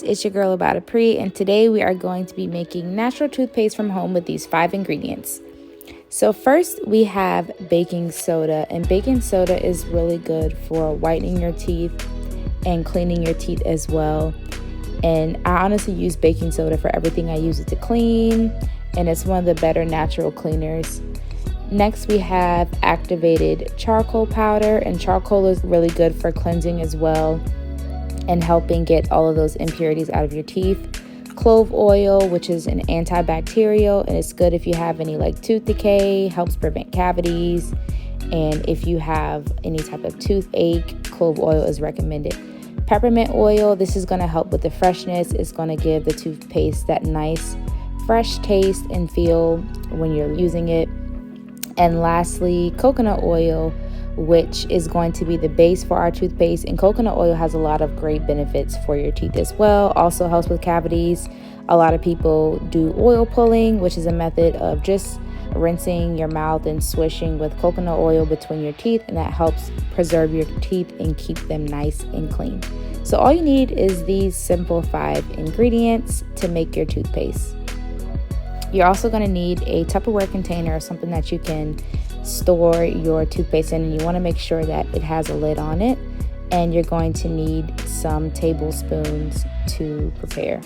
it's your girl About a Pre, and today we are going to be making natural toothpaste from home with these 5 ingredients. So first we have baking soda, and baking soda is really good for whitening your teeth and cleaning your teeth as well. And I honestly use baking soda for everything. I use it to clean, and it's one of the better natural cleaners. Next we have activated charcoal powder, and charcoal is really good for cleansing as well and helping get all of those impurities out of your teeth. Clove oil, which is an antibacterial, and it's good if you have any like tooth decay, helps prevent cavities. And if you have any type of toothache, clove oil is recommended. Peppermint oil, this is going to help with the freshness. It's going to give the toothpaste that nice fresh taste and feel when you're using it. And lastly, coconut oil, which is going to be the base for our toothpaste. And coconut oil has a lot of great benefits for your teeth as well. Also helps with cavities. A lot of people do oil pulling, which is a method of just rinsing your mouth and swishing with coconut oil between your teeth, and that helps preserve your teeth and keep them nice and clean. So all you need is these simple 5 ingredients to make your toothpaste. You're also going to need a Tupperware container or something that you can store your toothpaste in, and you want to make sure that it has a lid on it. And you're going to need some tablespoons to prepare.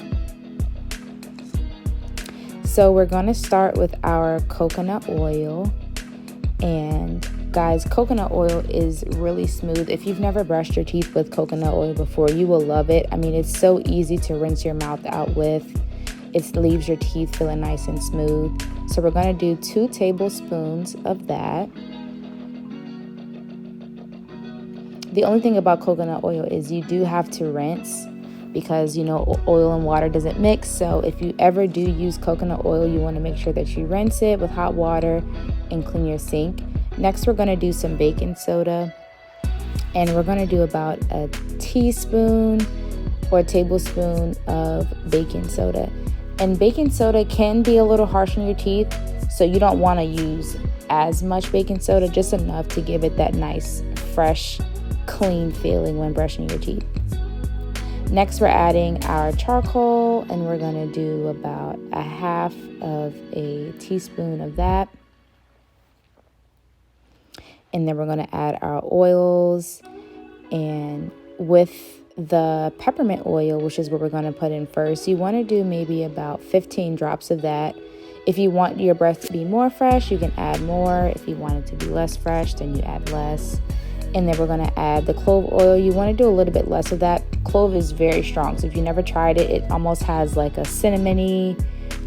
So we're going to start with our coconut oil. And guys, coconut oil is really smooth. If you've never brushed your teeth with coconut oil before, you will love it. I mean, it's so easy to rinse your mouth out with. It leaves your teeth feeling nice and smooth. So we're going to do 2 tablespoons of that. The only thing about coconut oil is you do have to rinse, because you know oil and water doesn't mix. So if you ever do use coconut oil, you want to make sure that you rinse it with hot water and clean your sink. Next, we're going to do some baking soda, and we're going to do about a teaspoon or a tablespoon of baking soda. And baking soda can be a little harsh on your teeth, so you don't want to use as much baking soda, just enough to give it that nice, fresh, clean feeling when brushing your teeth. Next, we're adding our charcoal, and we're going to do about a half of a teaspoon of that. And then we're going to add our oils, and with the peppermint oil, which is what we're going to put in first, you want to do maybe about 15 drops of that. If you want your breath to be more fresh, you can add more. If you want it to be less fresh, then you add less. And then we're going to add the clove oil. You want to do a little bit less of that. Clove is very strong, so if you never tried it, it almost has like a cinnamony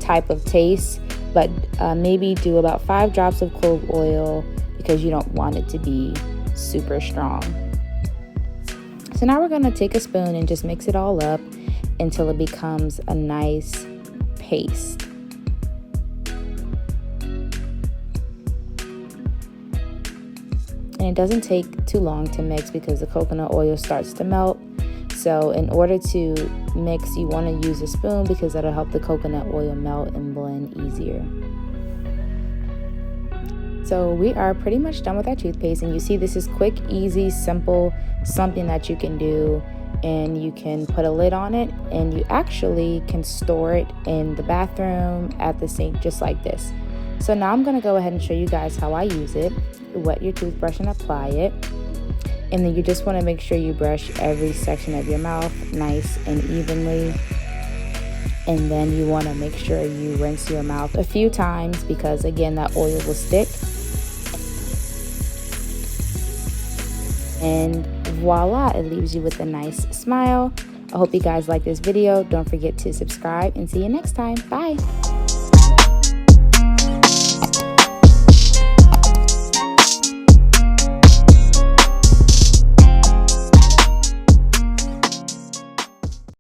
type of taste. But maybe do about 5 drops of clove oil, because you don't want it to be super strong. So now we're going to take a spoon and just mix it all up until it becomes a nice paste. And it doesn't take too long to mix, because the coconut oil starts to melt. So in order to mix, you want to use a spoon, because that'll help the coconut oil melt and blend easier. So we are pretty much done with our toothpaste, and you see this is quick, easy, simple, something that you can do, and you can put a lid on it, and you actually can store it in the bathroom, at the sink, just like this. So now I'm going to go ahead and show you guys how I use it. Wet your toothbrush and apply it, and then you just want to make sure you brush every section of your mouth nice and evenly. And then you want to make sure you rinse your mouth a few times, because again, that oil will stick. And voila, it leaves you with a nice smile. I hope you guys like this video. Don't forget to subscribe, and see you next time. Bye.